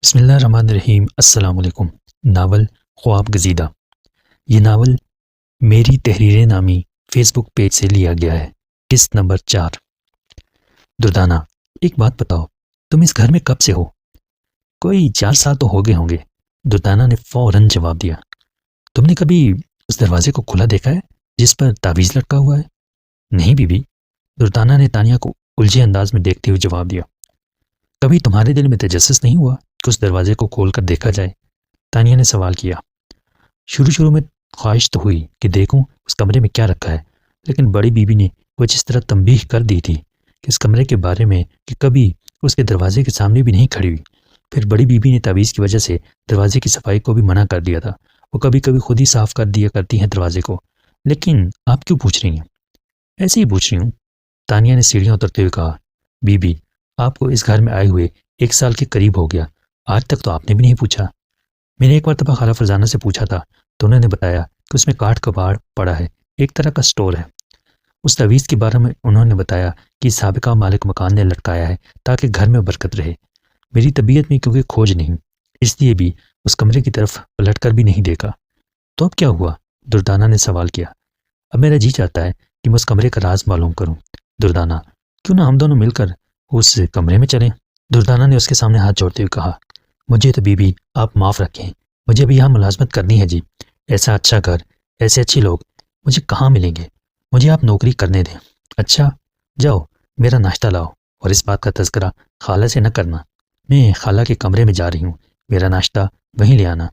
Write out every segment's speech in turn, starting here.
بسم اللہ الرحمن الرحیم۔ السلام علیکم۔ ناول خواب گزیدہ۔ یہ ناول میری تحریریں نامی فیس بک پیج سے لیا گیا ہے۔ قسط نمبر 4۔ دردانہ، ایک بات بتاؤ، تم اس گھر میں کب سے ہو؟ کوئی 4 سال تو ہو گئے ہوں گے، دردانہ نے فوراً جواب دیا۔ تم نے کبھی اس دروازے کو کھلا دیکھا ہے جس پر تعویذ لٹکا ہوا ہے؟ نہیں بی بی، دردانہ نے تانیہ کو الجھے انداز میں دیکھتے ہوئے جواب دیا۔ کبھی تمہارے دل میں تجسس نہیں ہوا کہ اس دروازے کو کھول کر دیکھا جائے؟ تانیہ نے سوال کیا۔ شروع میں خواہش تو ہوئی کہ دیکھوں اس کمرے میں کیا رکھا ہے، لیکن بڑی بی بی نے کچھ اس طرح تنبیہ کر دی تھی کہ اس کمرے کے بارے میں کہ کبھی اس کے دروازے کے سامنے بھی نہیں کھڑی ہوئی۔ پھر بڑی بی بی نے تعویذ کی وجہ سے دروازے کی صفائی کو بھی منع کر دیا تھا۔ وہ کبھی کبھی خود ہی صاف کر دیا کرتی ہیں دروازے کو۔ لیکن آپ کیوں پوچھ رہی ہیں؟ ایسے ہی پوچھ رہی ہوں، تانیہ نے سیڑھیاں اترتے ہوئے کہا۔ بی بی، آپ کو اس گھر میں آئے ہوئے 1 سال کے قریب ہو گیا، آج تک تو آپ نے بھی نہیں پوچھا۔ میں نے ایک مرتبہ خالہ فرزانہ سے پوچھا تھا تو انہوں نے بتایا کہ اس میں کاٹھ کباڑ پڑا ہے، ایک طرح کا سٹور ہے۔ اس تعویذ کے بارے میں انہوں نے بتایا کہ سابقہ مالک مکان نے لٹکایا ہے تاکہ گھر میں برکت رہے۔ میری طبیعت میں کیونکہ کھوج نہیں، اس لیے بھی اس کمرے کی طرف پلٹ کر بھی نہیں دیکھا۔ تو اب کیا ہوا؟ دردانہ نے سوال کیا۔ اب میرا جی چاہتا ہے کہ میں اس کمرے کا راز معلوم کروں۔ دردانہ، کیوں نہ ہم دونوں مل کر اس کمرے میں چلیں؟ دردانہ نے اس کے سامنے ہاتھ جوڑتے ہوئے کہا۔ مجھے تو بی بی آپ معاف رکھیں، مجھے بھی یہاں ملازمت کرنی ہے جی۔ ایسا اچھا گھر، ایسے اچھے لوگ مجھے کہاں ملیں گے؟ مجھے آپ نوکری کرنے دیں۔ اچھا جاؤ، میرا ناشتہ لاؤ، اور اس بات کا تذکرہ خالہ سے نہ کرنا۔ میں خالہ کے کمرے میں جا رہی ہوں، میرا ناشتہ وہیں لے آنا۔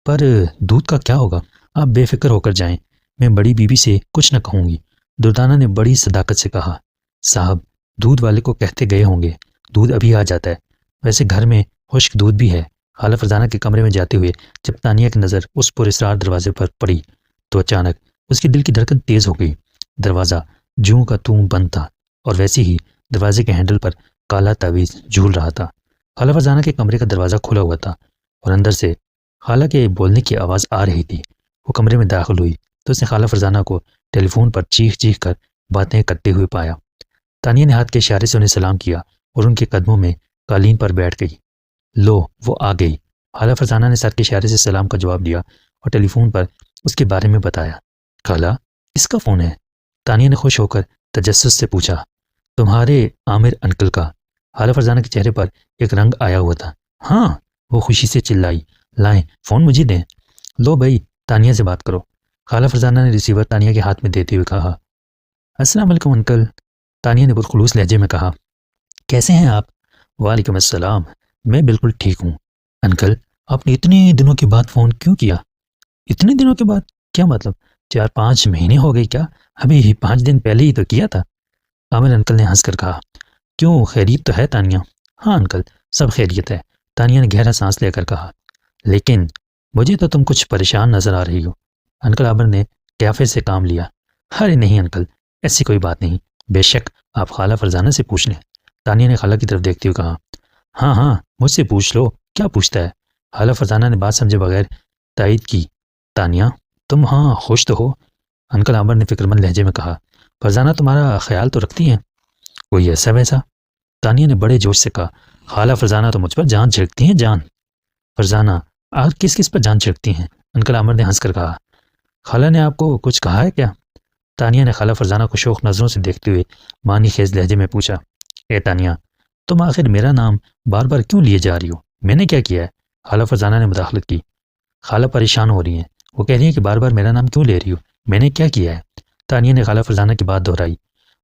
پر دودھ کا کیا ہوگا؟ آپ بے فکر ہو کر جائیں، میں بڑی بی بی سے کچھ نہ کہوں گی۔ دردانہ نے بڑی صداقت سے کہا۔ صاحب، دودھ والے کو کہتے گئے ہوں گے، دودھ ابھی آ جاتا ہے۔ ویسے گھر میں خشک دودھ بھی ہے۔ خالہ فرزانہ کے کمرے میں جاتے ہوئے جب تانیہ کی نظر اس پراسرار دروازے پر پڑی تو اچانک اس کے دل کی دھڑکن تیز ہو گئی۔ دروازہ جوں کا توں بند تھا، اور ویسے ہی دروازے کے ہینڈل پر کالا تعویذ جھول رہا تھا۔ خالہ فرزانہ کے کمرے کا دروازہ کھلا ہوا تھا اور اندر سے خالہ کے بولنے کی آواز آ رہی تھی۔ وہ کمرے میں داخل ہوئی تو اس نے خالہ فرزانہ کو ٹیلی فون پر چیخ چیخ کر باتیں کرتے ہوئے پایا۔ تانیہ نے ہاتھ کے اشارے سے انہیں سلام کیا اور ان کے قدموں میں قالین پر بیٹھ گئی۔ لو، وہ آ گئی۔ خالہ فرزانہ نے سر کے اشارے سے سلام کا جواب دیا اور ٹیلی فون پر اس کے بارے میں بتایا۔ خالہ، اس کا فون ہے؟ تانیہ نے خوش ہو کر تجسس سے پوچھا۔ تمہارے عامر انکل کا۔ خالہ فرزانہ کے چہرے پر ایک رنگ آیا ہوا تھا۔ ہاں، وہ خوشی سے چلائی۔ لائیں، فون مجھے دیں۔ لو بھائی، تانیہ سے بات کرو۔ خالہ فرزانہ نے ریسیور تانیہ کے ہاتھ میں دیتے ہوئے کہا۔ السلام علیکم انکل، تانیہ نے پرخلوص لہجے میں کہا۔ کیسے ہیں آپ؟ وعلیکم السلام، میں بالکل ٹھیک ہوں۔ انکل، آپ نے اتنے دنوں کے بعد فون کیوں کیا؟ اتنے دنوں کے بعد؟ کیا مطلب 4-5 مہینے ہو گئے کیا؟ ابھی 5 دن پہلے ہی تو کیا تھا۔ عامر انکل نے ہنس کر کہا۔ کیوں، خیریت تو ہے تانیہ؟ ہاں انکل، سب خیریت ہے، تانیہ نے گہرا سانس لے کر کہا۔ لیکن مجھے تو تم کچھ پریشان نظر آ رہی ہو۔ انکل عامر نے قیافے سے کام لیا۔ ارے نہیں انکل، ایسی کوئی بات نہیں، بے شک آپ خالہ فرزانہ سے پوچھ لیں۔ تانیہ نے خالہ کی طرف دیکھتے ہوئے کہا۔ ہاں ہاں، مجھ سے پوچھ لو، کیا پوچھتا ہے؟ خالہ فرزانہ نے بات سمجھے بغیر تائید کی۔ تانیہ، تم ہاں خوش تو ہو؟ انکل عامر نے فکرمند لہجے میں کہا۔ فرزانہ تمہارا خیال تو رکھتی ہیں؟ کوئی ایسا ویسا؟ تانیہ نے بڑے جوش سے کہا۔ خالہ فرزانہ تو مجھ پر جان چھڑکتی ہیں، جان۔ فرزانہ، آخر کس کس پر جان چھڑکتی ہیں؟ انکل عامر نے ہنس کر کہا۔ خالہ نے آپ کو کچھ کہا ہے کیا؟ تانیہ نے خالہ فرزانہ کو شوق نظروں سے دیکھتے ہوئے معنی خیز لہجے میں پوچھا۔ اے تانیہ، تم آخر میرا نام بار بار کیوں لیے جا رہی ہو؟ میں نے کیا کیا ہے؟ خالہ فرزانہ نے مداخلت کی۔ خالہ پریشان ہو رہی ہیں، وہ کہہ رہی ہیں کہ بار بار میرا نام کیوں لے رہی ہو؟ میں نے کیا کیا ہے؟ تانیہ نے خالہ فرزانہ کی بات دہرائی۔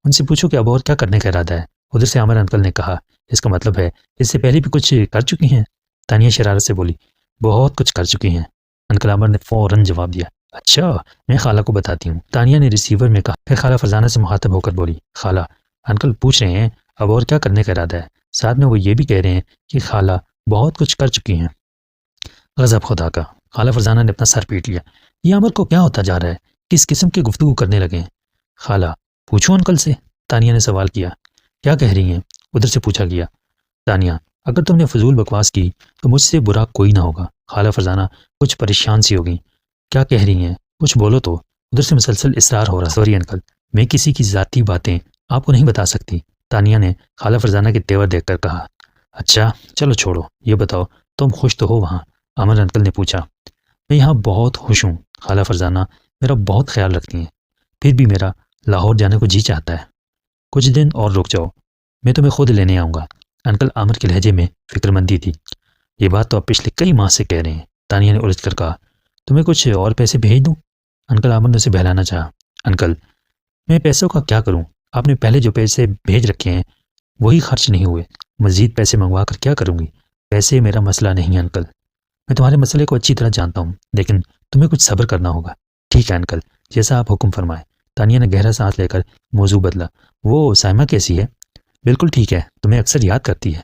ان سے پوچھو کہ اب اور کیا کرنے کا ارادہ ہے؟ ادھر سے عامر انکل نے کہا۔ اس کا مطلب ہے اس سے پہلے بھی کچھ کر چکی ہیں؟ تانیہ شرارت سے بولی۔ بہت کچھ کر چکی ہیں، انکل عامر نے فوراً جواب دیا۔ اچھا، میں خالہ کو بتاتی ہوں، تانیہ نے ریسیور میں کہا۔ پھر خالہ فرزانہ سے مخاطب ہو کر بولی۔ خالہ، انکل پوچھ رہے ہیں اب اور کیا کرنے کا ارادہ ہے، ساتھ میں وہ یہ بھی کہہ رہے ہیں کہ خالہ بہت کچھ کر چکی ہیں۔ غضب خدا کا! خالہ فرزانہ نے اپنا سر پیٹ لیا۔ یہ عمر کو کیا ہوتا جا رہا ہے؟ کس قسم کی گفتگو کرنے لگے ہیں؟ خالہ، پوچھو انکل سے، تانیہ نے سوال کیا۔ کیا کہہ رہی ہیں؟ ادھر سے پوچھا گیا۔ تانیہ، اگر تم نے فضول بکواس کی تو مجھ سے برا کوئی نہ ہوگا۔ خالہ فرزانہ کچھ پریشان سی ہو گئی۔ کیا کہہ رہی ہیں؟ کچھ بولو تو۔ ادھر سے مسلسل اصرار ہو رہا۔ سوری انکل، میں کسی کی ذاتی باتیں آپ کو نہیں بتا سکتی، تانیہ نے خالہ فرزانہ کے تیور دیکھ کر کہا۔ اچھا چلو چھوڑو، یہ بتاؤ تم خوش تو ہو وہاں؟ عامر انکل نے پوچھا۔ میں یہاں بہت خوش ہوں، خالہ فرزانہ میرا بہت خیال رکھتی ہیں، پھر بھی میرا لاہور جانے کو جی چاہتا ہے۔ کچھ دن اور رک جاؤ، میں تمہیں خود لینے آؤں گا۔ انکل عامر کے لہجے میں فکر مندی تھی۔ یہ بات تو آپ پچھلے کئی ماہ سے کہہ رہے ہیں، تانیہ نے الجھ کر کہا۔ تمہیں کچھ اور پیسے بھیج دوں؟ انکل عامر نے اسے بہلانا چاہا۔ انکل، میں پیسوں کا کیا کروں؟ آپ نے پہلے جو پیسے بھیج رکھے ہیں وہی خرچ نہیں ہوئے، مزید پیسے منگوا کر کیا کروں گی؟ پیسے میرا مسئلہ نہیں انکل، میں تمہارے مسئلے کو اچھی طرح جانتا ہوں، لیکن تمہیں کچھ صبر کرنا ہوگا۔ ٹھیک ہے انکل، جیسا آپ حکم فرمائیں۔ تانیہ نے گہرا سانس لے کر موضوع بدلا۔ وہ سائمہ کیسی ہے؟ بالکل ٹھیک ہے، تمہیں اکثر یاد کرتی ہے۔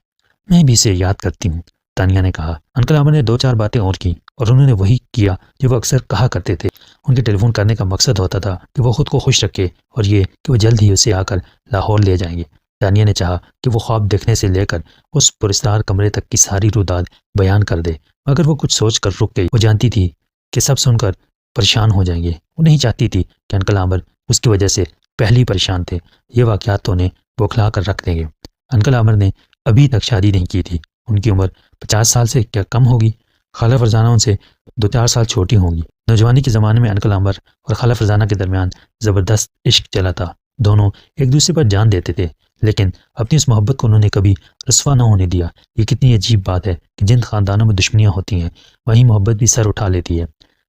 میں بھی اسے یاد کرتی ہوں، تانیہ نے کہا۔ انکل عامر نے 2-4 باتیں اور کی اور انہوں نے وہی کیا جو وہ اکثر کہا کرتے تھے۔ ان کے ٹیلی فون کرنے کا مقصد ہوتا تھا کہ وہ خود کو خوش رکھے اور یہ کہ وہ جلد ہی اسے آ کر لاہور لے جائیں گے۔ تانیہ نے چاہا کہ وہ خواب دیکھنے سے لے کر اس پراسرار کمرے تک کی ساری روداد بیان کر دے، مگر وہ کچھ سوچ کر رک گئی۔ وہ جانتی تھی کہ سب سن کر پریشان ہو جائیں گے۔ وہ نہیں چاہتی تھی کہ انکل عامر اس کی وجہ سے پہلی پریشان تھے۔ یہ واقعات تو انہیں بوکھلا کر رکھ دیں گے۔ انکل عامر نے ابھی تک شادی نہیں کی تھی، ان کی عمر 50 سال سے کیا کم ہوگی؟ خالہ فرزانہ ان سے 2-4 سال چھوٹی ہوں گی۔ نوجوانی کے زمانے میں انکل عامر اور خالہ فرزانہ کے درمیان زبردست عشق چلا تھا۔ دونوں ایک دوسرے پر جان دیتے تھے، لیکن اپنی اس محبت کو انہوں نے کبھی رسوا نہ ہونے دیا۔ یہ کتنی عجیب بات ہے کہ جن خاندانوں میں دشمنیاں ہوتی ہیں وہیں محبت بھی سر اٹھا لیتی ہے۔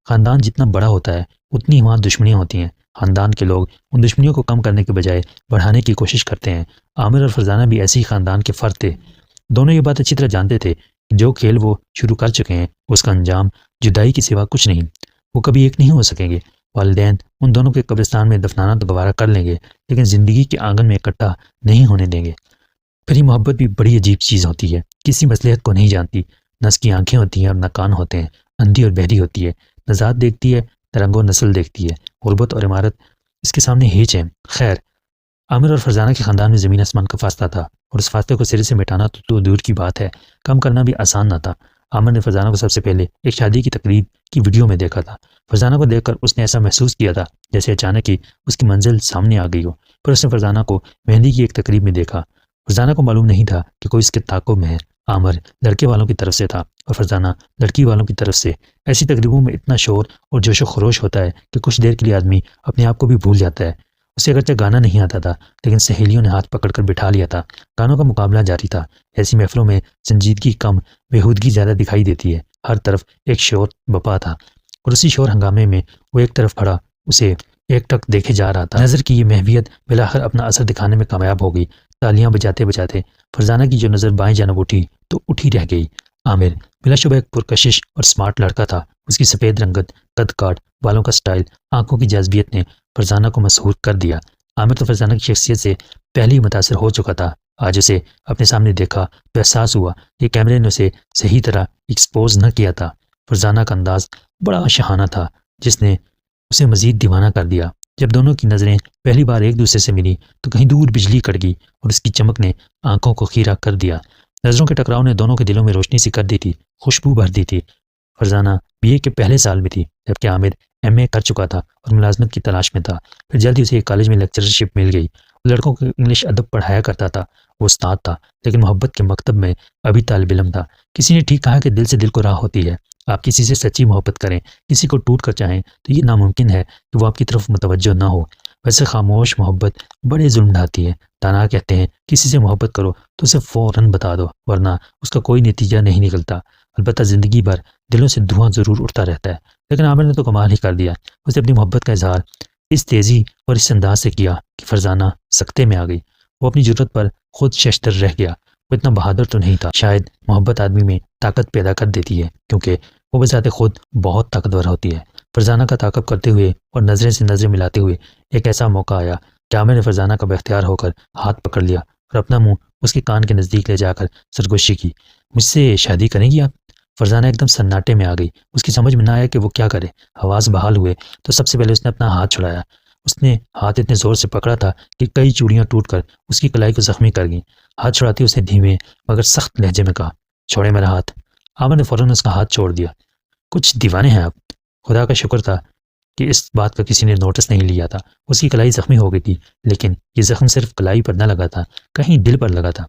خاندان جتنا بڑا ہوتا ہے اتنی ہی وہاں دشمنیاں ہوتی ہیں۔ خاندان کے لوگ ان دشمنیوں کو کم کرنے کے بجائے بڑھانے کی کوشش کرتے ہیں۔ عامر اور فرزانہ بھی ایسے ہی خاندان کے فرد تھے۔ دونوں یہ بات اچھی طرح جانتے تھے کہ جو کھیل وہ شروع کر چکے ہیں اس کا انجام جدائی کے سوا کچھ نہیں۔ وہ کبھی ایک نہیں ہو سکیں گے۔ والدین ان دونوں کے قبرستان میں دفنانا تو گوارا کر لیں گے، لیکن زندگی کے آنگن میں اکٹھا نہیں ہونے دیں گے۔ پھر یہ محبت بھی بڑی عجیب چیز ہوتی ہے، کسی مصلحت کو نہیں جانتی۔ نہ اس کی آنکھیں ہوتی ہیں اور نہ کان ہوتے ہیں، اندھی اور بہری ہوتی ہے، نہ ذات دیکھتی ہے نہ رنگ و نسل دیکھتی ہے۔ غربت اور عمارت اس کے سامنے ہیچ ہے۔ خیر، عامر اور فرزانہ کے خاندان میں زمین آسمان کا فاصلہ تھا، اور اس فاصلے کو سرے سے مٹانا تو دور کی بات ہے، کم کرنا بھی آسان نہ تھا۔ عامر نے فرزانہ کو سب سے پہلے ایک شادی کی تقریب کی ویڈیو میں دیکھا تھا۔ فرزانہ کو دیکھ کر اس نے ایسا محسوس کیا تھا جیسے اچانک ہی اس کی منزل سامنے آ گئی ہو۔ پھر اس نے فرزانہ کو مہندی کی ایک تقریب میں دیکھا۔ فرزانہ کو معلوم نہیں تھا کہ کوئی اس کے تعاقب میں ہے۔ عامر لڑکے والوں کی طرف سے تھا اور فرزانہ لڑکی والوں کی طرف سے۔ ایسی تقریبوں میں اتنا شور اور جوش و خروش ہوتا ہے کہ کچھ دیر کے لیے آدمی اپنے آپ کو بھی بھول جاتا ہے۔ اسے اگرچہ گانا نہیں آتا تھا، لیکن سہیلیوں نے ہاتھ پکڑ کر بٹھا لیا تھا۔ گانوں کا مقابلہ جاری تھا۔ ایسی محفلوں میں سنجیدگی کم، بیہودگی زیادہ دکھائی دیتی ہے۔ ہر طرف ایک شور بپا تھا، اور اسی شور ہنگامے میں وہ ایک طرف کھڑا اسے ایک ٹک دیکھے جا رہا تھا۔ نظر کی یہ محویت بالآخر اپنا اثر دکھانے میں کامیاب ہو گئی۔ تالیاں بجاتے بجاتے فرزانہ کی جو نظر بائیں جانب اٹھی تو اٹھی رہ گئی۔ عامر بلا شبہ ایک پرکشش اور سمارٹ لڑکا تھا۔ اس کی سفید رنگت، قد کاٹ، بالوں کا سٹائل، آنکھوں کی جاذبیت نے فرزانہ کو مسحور کر دیا۔ عامر تو فرزانہ کی شخصیت سے پہلے ہی متاثر ہو چکا تھا۔ آج اسے اپنے سامنے دیکھا تو احساس ہوا کہ کیمرے نے اسے صحیح طرح ایکسپوز نہ کیا تھا۔ فرزانہ کا انداز بڑا شاہانہ تھا جس نے اسے مزید دیوانہ کر دیا۔ جب دونوں کی نظریں پہلی بار ایک دوسرے سے ملی تو کہیں دور بجلی کڑ گئی اور اس کی چمک نے آنکھوں کو خیرہ کر دیا۔ نظروں کے ٹکراؤ نے دونوں کے دلوں میں روشنی سی کر دی تھی، خوشبو بھر دی تھی۔ فرزانہ BA کے پہلے سال میں تھی، جبکہ عامر MA کر چکا تھا اور ملازمت کی تلاش میں تھا۔ پھر جلد ہی اسے ایک کالج میں لیکچرشپ مل گئی۔ وہ لڑکوں کو انگلش ادب پڑھایا کرتا تھا۔ وہ استاد تھا، لیکن محبت کے مکتب میں ابھی طالب علم تھا۔ کسی نے ٹھیک کہا کہ دل سے دل کو راہ ہوتی ہے۔ آپ کسی سے سچی محبت کریں، کسی کو ٹوٹ کر چاہیں تو یہ ناممکن ہے کہ وہ آپ کی طرف متوجہ نہ ہو۔ ویسے خاموش محبت بڑے ظلم ڈھاتی ہے۔ دانا کہتے ہیں کسی سے محبت کرو تو اسے فوراً بتا دو، ورنہ اس کا کوئی نتیجہ نہیں نکلتا۔ البتہ زندگی بھر دلوں سے دھواں ضرور اٹھتا رہتا ہے۔ لیکن عامر نے تو کمال ہی کر دیا۔ اس نے اپنی محبت کا اظہار اس تیزی اور اس انداز سے کیا کہ فرزانہ سکتے میں آ گئی۔ وہ اپنی جرت پر خود ششدر رہ گیا۔ وہ اتنا بہادر تو نہیں تھا۔ شاید محبت آدمی میں طاقت پیدا کر دیتی ہے، کیونکہ وہ بذات خود بہت طاقتور ہوتی ہے۔ فرزانہ کا تعاقب کرتے ہوئے اور نظریں سے نظریں ملاتے ہوئے ایک ایسا موقع آیا کہ عامر نے فرزانہ کا باختیار ہو کر ہاتھ پکڑ لیا اور اپنا منہ اس کے کان کے نزدیک لے جا کر سرگوشی کی۔ مجھ سے شادی کریں گی آپ؟ فرزانہ ایک دم سناٹے میں آ گئی۔ اس کی سمجھ میں نہ آیا کہ وہ کیا کرے۔ حواس بحال ہوئے تو سب سے پہلے اس نے اپنا ہاتھ چھڑایا۔ اس نے ہاتھ اتنے زور سے پکڑا تھا کہ کئی چوڑیاں ٹوٹ کر اس کی کلائی کو زخمی کر گئیں۔ ہاتھ چھڑاتی اس نے دھیمے مگر سخت لہجے میں کہا، چھوڑے میرا ہاتھ۔ عامر نے فوراً اس کا ہاتھ چھوڑ دیا۔ کچھ دیوانے ہیں آپ۔ خدا کا شکر تھا کہ اس بات کا کسی نے نوٹس نہیں لیا تھا۔ اس کی کلائی زخمی ہو گئی تھی، لیکن یہ زخم صرف کلائی پر نہ لگا تھا، کہیں دل پر لگا تھا۔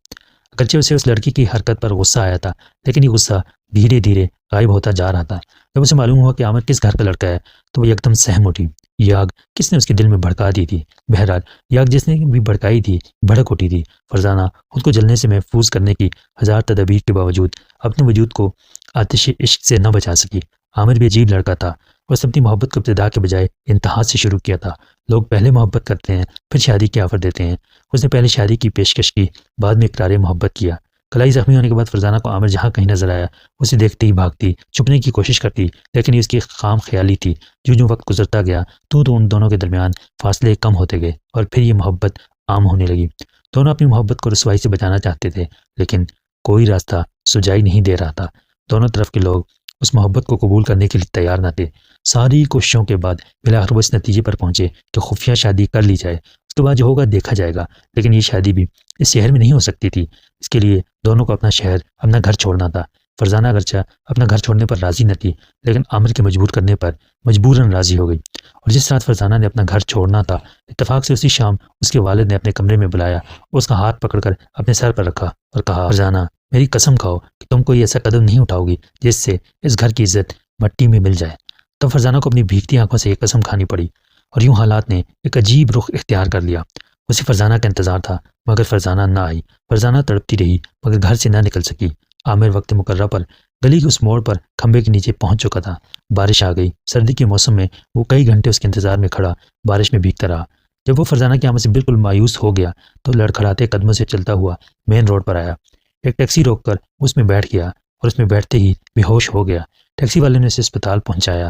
اگرچہ اسے اس لڑکی کی حرکت پر غصہ آیا تھا، لیکن یہ غصہ دھیرے دھیرے غائب ہوتا جا رہا تھا۔ جب اسے معلوم ہوا کہ عامر کس گھر کا لڑکا ہے تو وہ یکدم سہم اٹھی۔ یہ آگ کس نے اس کے دل میں بھڑکا دی تھی؟ بہرحال یہ آگ جس نے بھی بھڑکائی تھی بھڑک اٹھی تھی۔ فرزانہ خود کو جلنے سے محفوظ کرنے کی ہزار تدابیر کے باوجود اپنے وجود کو آتش عشق سے نہ بچا سکی۔ عامر بھی عجیب لڑکا تھا۔ اس نے اپنی محبت کو ابتدا کے بجائے انتہا سے شروع کیا تھا۔ لوگ پہلے محبت کرتے ہیں پھر شادی کی آفر دیتے ہیں۔ اس نے پہلے شادی کی پیشکش کی، بعد میں اقرار محبت کیا۔ کلائی زخمی ہونے کے بعد فرزانہ کو عامر جہاں کہیں نظر آیا اسے دیکھتے ہی بھاگتی، چھپنے کی کوشش کرتی، لیکن یہ اس کی خام خیالی تھی۔ جو وقت گزرتا گیا تو ان دونوں کے درمیان فاصلے کم ہوتے گئے اور پھر یہ محبت عام ہونے لگی۔ دونوں اپنی محبت کو رسوائی سے بچانا چاہتے تھے، لیکن کوئی راستہ سجائی نہیں دے رہا تھا۔ دونوں طرف کے لوگ اس محبت کو قبول کرنے کے لیے تیار نہ تھے۔ ساری کوششوں کے بعد بالآخر وہ اس نتیجے پر پہنچے کہ خفیہ شادی کر لی جائے، اس کے بعد جو ہوگا دیکھا جائے گا۔ لیکن یہ شادی بھی اس شہر میں نہیں ہو سکتی تھی۔ اس کے لیے دونوں کو اپنا شہر، اپنا گھر چھوڑنا تھا۔ فرزانہ اگرچہ اپنا گھر چھوڑنے پر راضی نہ تھی، لیکن عامر کے مجبور کرنے پر مجبوراً راضی ہو گئی۔ اور جس رات فرزانہ نے اپنا گھر چھوڑنا تھا، اتفاق سے اسی شام اس کے والد نے اپنے کمرے میں بلایا، اس کا ہاتھ پکڑ کر اپنے سر پر رکھا اور کہا، فرزانہ میری قسم کھاؤ کہ تم کوئی ایسا قدم نہیں اٹھاؤ گی جس سے اس گھر کی عزت مٹی میں مل جائے۔ تب فرزانہ کو اپنی بھیگتی آنکھوں سے یہ قسم کھانی پڑی، اور یوں حالات نے ایک عجیب رخ اختیار کر لیا۔ اسے فرزانہ کا انتظار تھا مگر فرزانہ نہ آئی۔ فرزانہ تڑپتی رہی مگر گھر سے نہ نکل سکی۔ عامر وقت مقررہ پر گلی کے اس موڑ پر کھمبے کے نیچے پہنچ چکا تھا۔ بارش آ گئی۔ سردی کے موسم میں وہ کئی گھنٹے اس کے انتظار میں کھڑا بارش میں بھیگتا رہا۔ جب وہ فرزانہ کی آمد سے بالکل مایوس ہو گیا تو لڑکھڑاتے قدموں سے چلتا ہوا مین روڈ پر آیا۔ ایک ٹیکسی روک کر اس میں بیٹھ گیا اور اس میں بیٹھتے ہی بے ہوش ہو گیا۔ ٹیکسی والے نے اسے اسپتال پہنچایا۔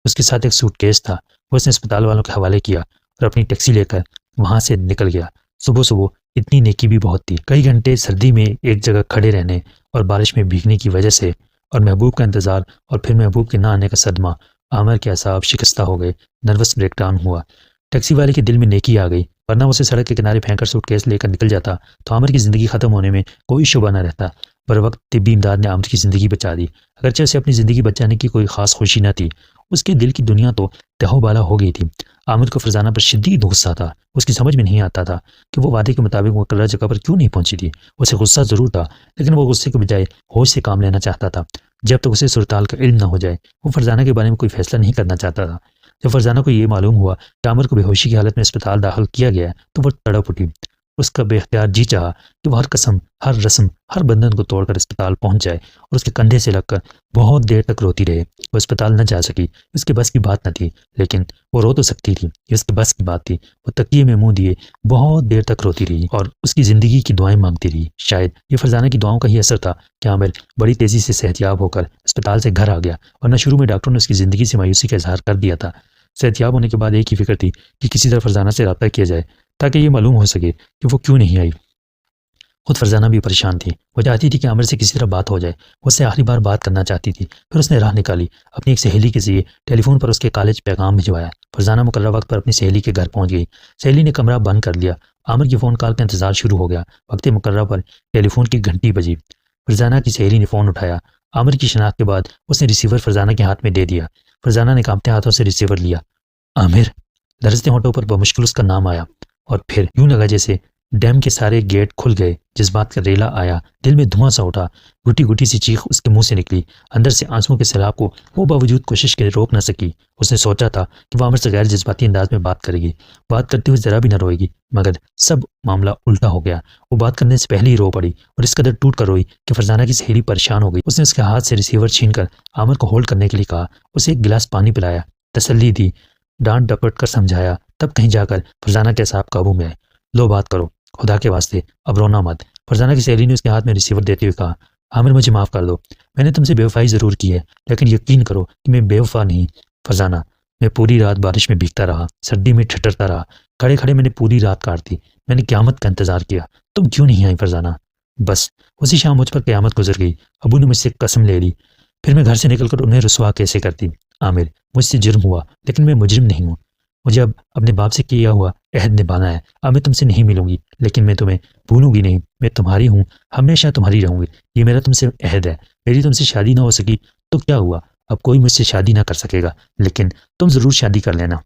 اس کے ساتھ ایک سوٹ کیس تھا، وہ اس نے اسپتال والوں کے حوالے کیا اور اپنی ٹیکسی لے کر وہاں سے نکل گیا۔ صبح صبح اتنی نیکی بھی بہت تھی۔ کئی گھنٹے سردی میں ایک جگہ کھڑے رہنے اور بارش میں بھیگنے کی وجہ سے اور محبوب کا انتظار اور پھر محبوب کے نہ آنے کا صدمہ، عامر کے اعصاب شکستہ ہو گئے، نروس بریک ڈاؤن ہوا۔ ٹیکسی والے کے دل میں نیکی آ گئی، ورنہ اسے سڑک کے کنارے پھینک کر سوٹ کیس لے کر نکل جاتا تو عامر کی زندگی ختم ہونے میں کوئی شبہ نہ رہتا۔ بر وقت طبی امداد نے عامر کی زندگی بچا دی۔ اگرچہ اسے اپنی زندگی بچانے کی کوئی خاص خوشی نہ تھی، اس کے دل کی دنیا تو تہو بالا ہو گئی تھی۔ عامر کو فرزانہ پر شدید غصہ تھا۔ اس کی سمجھ میں نہیں آتا تھا کہ وہ وعدے کے مطابق مقررہ جگہ پر کیوں نہیں پہنچی تھی۔ اسے غصہ ضرور تھا، لیکن وہ غصے کے بجائے ہوش سے کام لینا چاہتا تھا۔ جب تک اسے صورتحال کا علم نہ ہو جائے وہ فرزانہ کے بارے میں کوئی فیصلہ نہیں کرنا چاہتا تھا۔ جب فرزانہ کو یہ معلوم ہوا کہ عامر کو بے ہوشی کی حالت میں اسپتال داخل کیا گیا ہے تو وہ تڑپ اٹھی۔ اس کا بے اختیار جی چاہا کہ وہ ہر قسم، ہر رسم، ہر بندھن کو توڑ کر اسپتال پہنچ جائے اور اس کے کندھے سے لگ کر بہت دیر تک روتی رہے۔ وہ اسپتال نہ جا سکی، اس کے بس کی بات نہ تھی، لیکن وہ رو تو سکتی تھی، یہ اس کے بس کی بات تھی۔ وہ تکیے میں منہ دیے بہت دیر تک روتی رہی اور اس کی زندگی کی دعائیں مانگتی رہی۔ شاید یہ فرزانہ کی دعاؤں کا ہی اثر تھا کہ عامر بڑی تیزی سے صحتیاب ہو کر اسپتال سے گھر آ گیا، ورنہ شروع میں ڈاکٹروں نے اس کی زندگی سے مایوسی کا اظہار کر دیا تھا۔ صحتیاب ہونے کے بعد ایک ہی فکر تھی کہ کسی طرح فرزانہ سے رابطہ کیا جائے تاکہ یہ معلوم ہو سکے کہ وہ کیوں نہیں آئی۔ خود فرزانہ بھی پریشان تھی، وہ چاہتی تھی کہ عامر سے کسی طرح بات ہو جائے، وہ اس سے آخری بار بات کرنا چاہتی تھی۔ پھر اس نے راہ نکالی، اپنی ایک سہیلی کے ذریعے ٹیلی فون پر اس کے کالج پیغام بھجوایا۔ فرزانہ مقررہ وقت پر اپنی سہیلی کے گھر پہنچ گئی۔ سہیلی نے کمرہ بند کر لیا۔ عامر کی فون کال کا انتظار شروع ہو گیا۔ وقت مقررہ پر ٹیلی فون کی گھنٹی بجی۔ فرزانہ کی سہیلی نے فون اٹھایا۔ عامر کی شناخت کے بعد اس نے ریسیور فرزانہ کے ہاتھ میں دے دیا۔ فرزانہ نے کانپتے ہاتھوں سے ریسیور لیا۔ عامر، لرزتے ہونٹوں پر بمشکل اس کا نام آیا، اور پھر یوں لگا جیسے ڈیم کے سارے گیٹ کھل گئے۔ جذبات کا ریلا آیا، دل میں دھواں سا اٹھا، گھٹی گھٹی سی چیخ اس کے منہ سے نکلی۔ اندر سے آنسوؤں کے سیلاب کو وہ باوجود کوشش کے روک نہ سکی۔ اس نے سوچا تھا کہ وہ عامر سے غیر جذباتی انداز میں بات کرے گی، بات کرتے ہوئے ذرا بھی نہ روئے گی، مگر سب معاملہ الٹا ہو گیا۔ وہ بات کرنے سے پہلے ہی رو پڑی اور اس قدر ٹوٹ کر روئی کہ فرزانہ کی سہیلی پریشان ہو گئی۔ اس نے اس کے ہاتھ سے ریسیور چھین کر عامر کو ہولڈ کرنے کے لیے کہا، اسے ایک گلاس پانی پلایا، تسلی دی، ڈانٹ ڈپٹ کر سمجھایا، تب کہیں جا کر فرزانہ کے اعصاب قابو میں آئے۔ لو بات کرو، خدا کے واسطے اب رونا مت۔ فرزانہ کی سہیلی نے اس کے ہاتھ میں ریسیور دیتے ہوئے کہا، عامر مجھے معاف کر دو، میں نے تم سے بے وفائی ضرور کی ہے، لیکن یقین کرو کہ میں بے وفا نہیں۔ فرزانہ، میں پوری رات بارش میں بھیگتا رہا، سردی میں ٹھٹرتا رہا، کھڑے کھڑے میں نے پوری رات کاٹ دی، میں نے قیامت کا انتظار کیا، تم کیوں نہیں آئی فرزانہ؟ بس اسی شام مجھ پر قیامت گزر گئی۔ ابو نے مجھ سے قسم لے لی، پھر میں گھر سے نکل کر انہیں رسوا کیسے کرتی؟ عامر، مجھ سے جرم ہوا، لیکن میں مجرم نہیں ہوں۔ مجھے اب اپنے باپ سے کیا ہوا عہد نبھانا ہے۔ اب میں تم سے نہیں ملوں گی، لیکن میں تمہیں بھولوں گی نہیں، میں تمہاری ہوں، ہمیشہ تمہاری رہوں گی، یہ میرا تم سے عہد ہے۔ میری تم سے شادی نہ ہو سکی تو کیا ہوا، اب کوئی مجھ سے شادی نہ کر سکے گا، لیکن تم ضرور شادی کر لینا،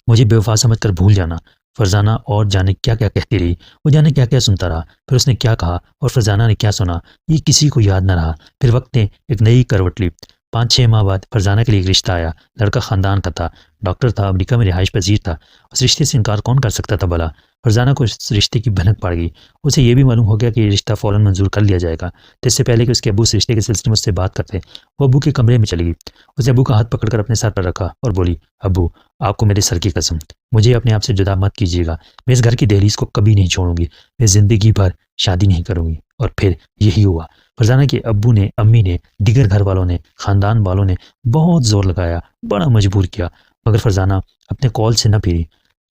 مجھے بے وفا سمجھ کر بھول جانا۔ فرزانہ اور جانے کیا کیا کہتی رہی، وہ جانے کیا کیا سنتا رہا، پھر اس نے کیا کہا اور فرزانہ نے کیا سنا، یہ کسی کو یاد نہ رہا۔ پھر وقت نے ایک نئی کروٹ لی۔ 5-6 ماہ بعد فرزانہ کے لیے ایک رشتہ آیا۔ لڑکا خاندان کا تھا، ڈاکٹر تھا، امریکہ میں رہائش پذیر تھا۔ اس رشتے سے انکار کون کر سکتا تھا بھلا؟ فرزانہ کو اس رشتے کی بھنک پڑ گئی۔ اسے یہ بھی معلوم ہو گیا کہ یہ رشتہ فوراً منظور کر لیا جائے گا، تو اس سے پہلے کہ اس کے ابو اس رشتے کے سلسلے میں اس سے بات کرتے، وہ ابو کے کمرے میں چلی گئی۔ اس نے ابو کا ہاتھ پکڑ کر اپنے سر پر رکھا اور بولی، ابو، آپ کو میرے سر کی قسم، مجھے اپنے آپ سے جدا مت کیجیے گا، میں اس گھر کی دہلیز کو کبھی نہیں چھوڑوں گی، میں زندگی بھر شادی نہیں کروں گی۔ اور پھر یہی ہوا۔ فرزانہ کے ابو نے، امی نے، دیگر گھر والوں نے، خاندان والوں نے بہت زور لگایا، بڑا مجبور کیا، مگر فرزانہ اپنے قول سے نہ پھری۔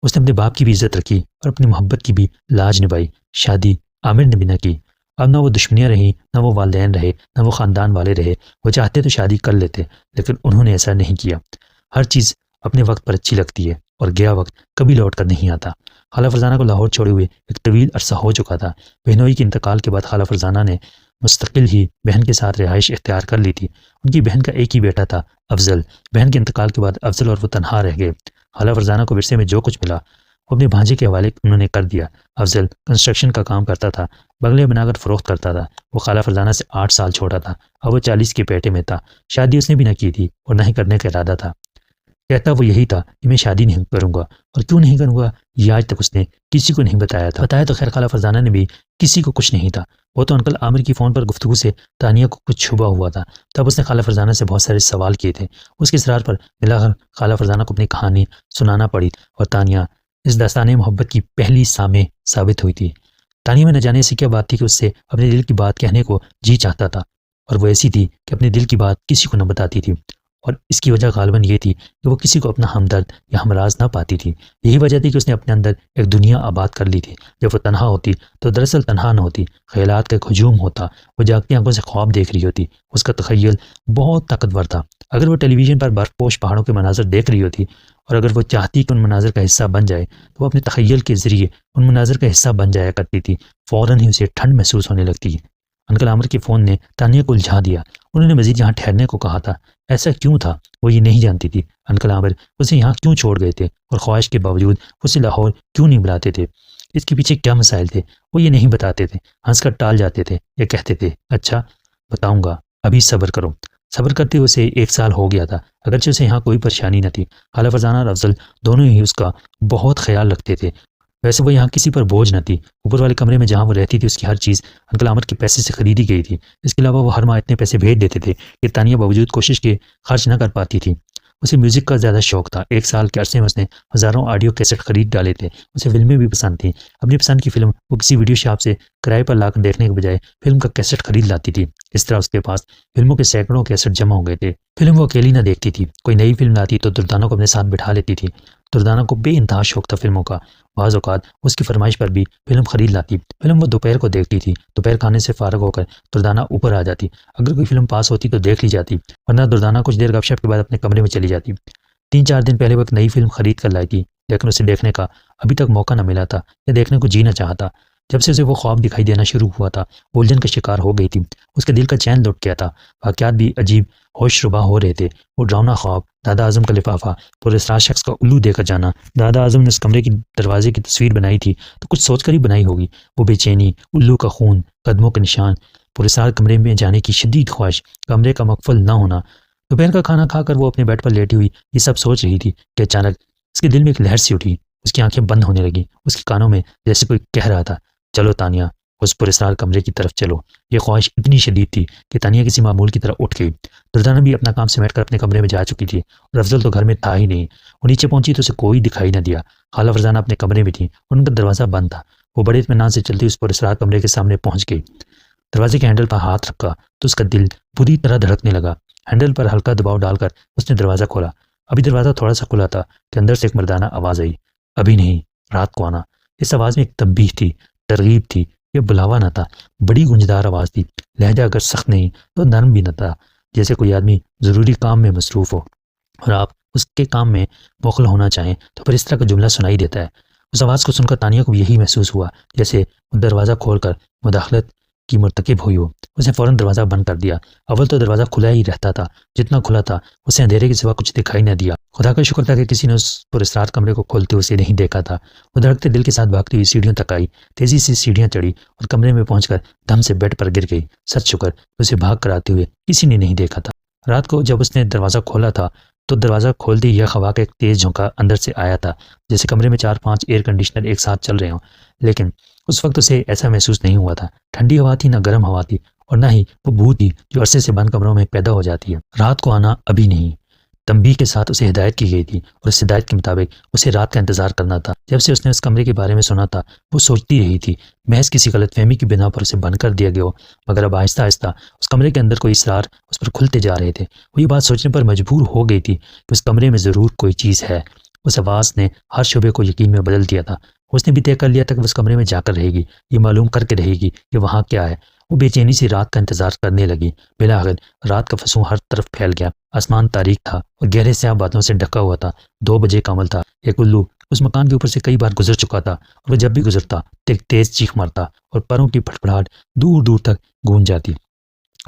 اس نے اپنے باپ کی بھی عزت رکھی اور اپنی محبت کی بھی لاج نبھائی۔ شادی عامر نے بھی نہ کی۔ اب نہ وہ دشمنیاں رہیں، نہ وہ والدین رہے، نہ وہ خاندان والے رہے۔ وہ چاہتے تو شادی کر لیتے، لیکن انہوں نے ایسا نہیں کیا۔ ہر چیز اپنے وقت پر اچھی لگتی ہے، اور گیا وقت کبھی لوٹ کر نہیں آتا۔ خالہ فرزانہ کو لاہور چھوڑے ہوئے ایک طویل عرصہ ہو چکا تھا۔ بہنوئی کے انتقال کے بعد خالہ فرزانہ نے مستقل ہی بہن کے ساتھ رہائش اختیار کر لی تھی۔ ان کی بہن کا ایک ہی بیٹا تھا، افضل۔ بہن کے انتقال کے بعد افضل اور وہ تنہا رہ گئے۔ خالہ فرزانہ کو ورثے میں جو کچھ ملا وہ اپنے بھانجے کے حوالے انہوں نے کر دیا۔ افضل کنسٹرکشن کا کام کرتا تھا، بنگلے بنا کر فروخت کرتا تھا۔ وہ خالہ فرزانہ سے 8 سال چھوٹا تھا، اب وہ 40 کے پیٹے میں تھا۔ شادی اس نے بھی نہ کی تھی اور نہ ہی کرنے کا ارادہ تھا۔ کہتا وہ یہی تھا کہ میں شادی نہیں کروں گا، اور کیوں نہیں کروں گا یہ آج تک اس نے کسی کو نہیں بتایا تھا۔ بتایا تو خیر خالہ فرزانہ نے بھی کسی کو کچھ نہیں تھا۔ وہ تو انکل عامر کی فون پر گفتگو سے تانیہ کو کچھ چھپا ہوا تھا۔ تب اس نے خالہ فرزانہ سے بہت سارے سوال کیے تھے۔ اس کے اصرار پر بالآخر خالہ فرزانہ کو اپنی کہانی سنانا پڑی، اور تانیہ اس داستان محبت کی پہلی سامع ثابت ہوئی تھی۔ تانیہ میں نہ جانے ایسی کیا بات تھی کہ اس سے اپنے دل کی بات کہنے کو جی چاہتا تھا، اور وہ ایسی تھی کہ اپنے دل کی بات کسی کو نہ بتاتی تھی، اور اس کی وجہ غالباً یہ تھی کہ وہ کسی کو اپنا ہمدرد یا ہمراز نہ پاتی تھی۔ یہی وجہ تھی کہ اس نے اپنے اندر ایک دنیا آباد کر لی تھی۔ جب وہ تنہا ہوتی تو دراصل تنہا نہ ہوتی، خیالات کا ایک ہجوم ہوتا، وہ جاگتی آنکھوں سے خواب دیکھ رہی ہوتی۔ اس کا تخیل بہت طاقتور تھا۔ اگر وہ ٹیلی ویژن پر برف پوش پہاڑوں کے مناظر دیکھ رہی ہوتی، اور اگر وہ چاہتی کہ ان مناظر کا حصہ بن جائے، تو وہ اپنے تخیل کے ذریعے ان مناظر کا حصہ بن جایا کرتی تھی۔ فوراً ہی اسے ٹھنڈ محسوس ہونے لگتی۔ انکل عامر کے فون نے تانیہ کو الجھا دیا۔ انہوں نے مزید یہاں ٹھہرنے کو کہا تھا۔ ایسا کیوں تھا وہ یہ نہیں جانتی تھی۔ انکل عامر اسے یہاں کیوں چھوڑ گئے تھے، اور خواہش کے باوجود اسے لاہور کیوں نہیں بلاتے تھے؟ اس کے پیچھے کیا مسائل تھے وہ یہ نہیں بتاتے تھے، ہنس کر ٹال جاتے تھے، یا کہتے تھے اچھا بتاؤں گا، ابھی صبر کرو۔ صبر کرتے اسے 1 سال ہو گیا تھا، اگرچہ اسے یہاں کوئی پریشانی نہ تھی۔ خالہ فرزانہ اور افضل دونوں ہی اس کا بہت خیال رکھتے تھے۔ ویسے وہ یہاں کسی پر بوجھ نہ تھی۔ اوپر والے کمرے میں جہاں وہ رہتی تھی اس کی ہر چیز انکل عامر کے پیسے سے خریدی گئی تھی۔ اس کے علاوہ وہ ہر ماہ اتنے پیسے بھیج دیتے تھے کہ تانیہ باوجود کوشش کے خرچ نہ کر پاتی تھی۔ اسے میوزک کا زیادہ شوق تھا۔ 1 سال کے عرصے میں اس نے ہزاروں آڈیو کیسٹ خرید ڈالے تھے۔ اسے فلمیں بھی پسند تھیں۔ اپنی پسند کی فلم وہ کسی ویڈیو شاپ سے کرائے پر لا کر دیکھنے کے بجائے فلم کا کیسٹ خرید لاتی تھی۔ اس طرح اس کے پاس فلموں کے سینکڑوں کیسٹ جمع ہو گئے تھے۔ فلم وہ اکیلی نہ دیکھتی تھی، کوئی نئی فلم لاتی تو دردانہ کو اپنے ساتھ بٹھا لیتی تھی۔ دردانہ کو بے انتہا شوق تھا فلموں کا۔ بعض اوقات اس کی فرمائش پر بھی فلم خرید لاتی۔ فلم وہ دوپہر کو دیکھتی تھی۔ دوپہر کھانے سے فارغ ہو کر دردانہ اوپر آ جاتی۔ اگر کوئی فلم پاس ہوتی تو دیکھ لی جاتی، ورنہ دردانہ کچھ دیر گپ شپ کے بعد اپنے کمرے میں چلی جاتی۔ 3-4 دن پہلے وہ ایک نئی فلم خرید کر لائی تھی، لیکن اسے دیکھنے کا ابھی تک موقع نہ ملا تھا، یا دیکھنے کو جی نہ چاہتا۔ جب سے اسے وہ خواب دکھائی دینا شروع ہوا تھا، وہ الجھن کا شکار ہو گئی تھی۔ اس کے دل کا چین لٹ گیا تھا۔ واقعات بھی عجیب ہوش ربا ہو رہے تھے۔ وہ ڈراؤنا خواب، دادا اعظم کا لفافہ، پراسرار شخص کا الو دے کر جانا۔ دادا اعظم نے اس کمرے کی دروازے کی تصویر بنائی تھی تو کچھ سوچ کر ہی بنائی ہوگی۔ وہ بے چینی، الو کا خون، قدموں کے نشان، پراسرار کمرے میں جانے کی شدید خواہش، کمرے کا مقفل نہ ہونا۔ دوپہر کا کھانا کھا کر وہ اپنے بیڈ پر لیٹی ہوئی یہ سب سوچ رہی تھی کہ اچانک اس کے دل میں ایک لہر سی اٹھی۔ اس کی آنکھیں بند ہونے لگیں۔ اس کے کانوں میں جیسے کوئی کہہ رہا تھا، چلو تانیہ، اس پراسرار کمرے کی طرف چلو۔ یہ خواہش اتنی شدید تھی کہ تانیہ کسی معمول کی طرح اٹھ گئی۔ دردانہ بھی اپنا کام سمیٹ کر اپنے کمرے میں جا چکی تھی، اور افضل تو گھر میں تھا ہی نہیں۔ وہ نیچے پہنچی تو اسے کوئی دکھائی نہ دیا۔ خالہ فرزانہ اپنے کمرے میں تھی، ان کا دروازہ بند تھا۔ وہ بڑے اطمینان سے چلتی اس پراسرار کمرے کے سامنے پہنچ گئی۔ دروازے کے ہینڈل پر ہاتھ رکھا تو اس کا دل بری طرح دھڑکنے لگا۔ ہینڈل پر ہلکا دباؤ ڈال کر اس نے دروازہ کھولا۔ ابھی دروازہ تھوڑا سا کھلا تھا کہ اندر سے ایک مردانہ آواز آئی، ابھی نہیں، رات کو آنا۔ اس آواز میں ایک تنبیہ تھی، ترغیب تھی، یہ بلاوا نہ تھا۔ بڑی گونجدار آواز تھی، لہجہ اگر سخت نہیں تو نرم بھی نہ تھا، جیسے کوئی آدمی ضروری کام میں مصروف ہو اور آپ اس کے کام میں مخل ہونا چاہیں تو پھر اس طرح کا جملہ سنائی دیتا ہے۔ اس آواز کو سن کر تانیہ کو یہی محسوس ہوا جیسے وہ دروازہ کھول کر مداخلت کی مرتکب ہوئی ہو۔ اس نے فوراً دروازہ بند کر دیا۔ اول تو دروازہ کھلا ہی رہتا تھا، جتنا کھلا تھا اسے اندھیرے کے سوا کچھ دکھائی نہ دیا۔ خدا کا شکر تھا کہ کسی نے اس پراسرار کمرے کو کھولتے اسے نہیں دیکھا تھا۔ وہ دھڑکتے دل کے ساتھ بھاگتی ہوئی سیڑھیوں تک آئی، تیزی سے سیڑھیاں چڑھی اور کمرے میں پہنچ کر دم سے بیڈ پر گر گئی۔ سچ شکر اسے بھاگ کر آتے ہوئے کسی نے نہیں دیکھا تھا۔ رات کو جب اس نے دروازہ کھولا تھا تو دروازہ کھولتے ہی یہ ہوا کا ایک تیز جھونکا اندر سے آیا تھا، جیسے کمرے میں 4-5 ایئر کنڈیشنر ایک ساتھ چل رہے ہوں، لیکن اس وقت اسے ایسا محسوس نہیں ہوا تھا۔ ٹھنڈی ہوا تھی، نہ گرم ہوا تھی، اور نہ ہی وہ بو تھی جو عرصے سے بند کمروں میں پیدا ہو جاتی ہے۔ رات کو آنا ابھی نہیں، تنبیہ کے ساتھ اسے ہدایت کی گئی تھی، اور اس ہدایت کے مطابق اسے رات کا انتظار کرنا تھا۔ جب سے اس نے اس کمرے کے بارے میں سنا تھا وہ سوچتی رہی تھی، محض کسی غلط فہمی کی بنا پر اسے بند کر دیا گیا ہو، مگر اب آہستہ آہستہ اس کمرے کے اندر کوئی اسرار اس پر کھلتے جا رہے تھے۔ وہ یہ بات سوچنے پر مجبور ہو گئی تھی کہ اس کمرے میں ضرور کوئی چیز ہے۔ اس آواز نے ہر شعبے کو یقین میں بدل دیا تھا۔ اس نے بھی طے کر لیا تھا کہ اس کمرے میں جا کر رہے گی، یہ معلوم کر کے رہے گی کہ وہاں کیا ہے۔ وہ بے چینی سے رات کا انتظار کرنے لگی۔ بالآخر رات کا فسوں ہر طرف پھیل گیا۔ آسمان تاریک تھا اور گہرے سیاہ بادلوں سے ڈھکا ہوا تھا۔ 2 بجے کا عمل تھا۔ ایک الو اس مکان کے اوپر سے کئی بار گزر چکا تھا، اور وہ جب بھی گزرتا تو ایک تیز چیخ مارتا اور پروں کی پھڑپڑاہٹ دور دور تک گونج جاتی۔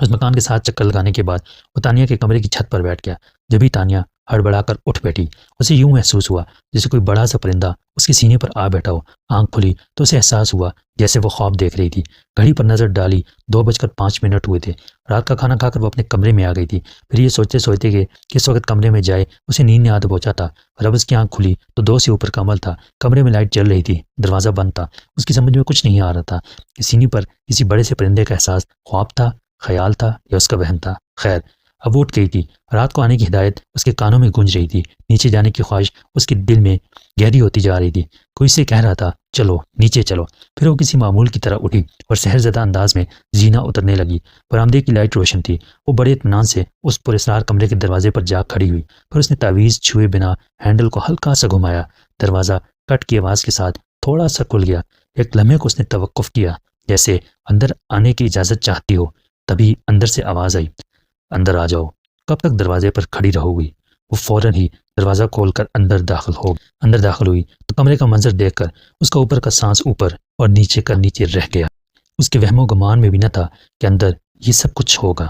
اس مکان کے ساتھ چکر لگانے کے بعد وہ تانیہ کے کمرے کی چھت پر بیٹھ گیا۔ جبھی تانیہ ہڑبڑا کر اٹھ بیٹھی، اسے یوں محسوس ہوا جیسے کوئی بڑا سا پرندہ اس کے سینے پر آ بیٹھا ہو۔ آنکھ کھلی تو اسے احساس ہوا جیسے وہ خواب دیکھ رہی تھی۔ گھڑی پر نظر ڈالی، 2:05 ہوئے تھے۔ رات کا کھانا کھا کر وہ اپنے کمرے میں آ گئی تھی۔ پھر یہ سوچتے سوچتے کہ کس وقت کمرے میں جائے اسے نیند نے آدھ پہنچا تھا، اور اب اس کی آنکھ کھلی تو 2 سے اوپر کا عمل تھا۔ کمرے میں لائٹ جل رہی تھی، دروازہ بند تھا۔ اس کی سمجھ میں کچھ نہیں آ رہا تھا کہ سینے پر کسی بڑے سے پرندے کا احساس خواب تھا، خیال تھا یا اس کا وہم تھا۔ خیر اب وہ اٹھ گئی تھی۔ رات کو آنے کی ہدایت اس کے کانوں میں گونج رہی تھی۔ نیچے جانے کی خواہش اس کے دل میں گہری ہوتی جا رہی تھی۔ کوئی اسے کہہ رہا تھا چلو نیچے چلو۔ پھر وہ کسی معمول کی طرح اٹھی اور سحر زدہ انداز میں زینہ اترنے لگی۔ برآمدے کی لائٹ روشن تھی۔ وہ بڑے اطمینان سے اس پراسرار کمرے کے دروازے پر جا کھڑی ہوئی۔ پھر اس نے تعویذ چھوئے بنا ہینڈل کو ہلکا سا گھمایا۔ دروازہ کٹ کی آواز کے ساتھ تھوڑا سا کھل گیا۔ ایک لمحے کو اس نے توقف کیا، جیسے اندر آنے کی اجازت چاہتی ہو۔ تبھی اندر سے آواز آئی، اندر آ جاؤ۔ کب تک دروازے پر کھڑی رہو گی؟ وہ فوراً ہی دروازہ کھول کر اندر داخل ہوئی تو کمرے کا منظر دیکھ کر اس کا اوپر کا سانس اوپر اور نیچے کا نیچے رہ گیا۔ اس کے وہم و گمان میں بھی نہ تھا کہ اندر یہ سب کچھ ہوگا۔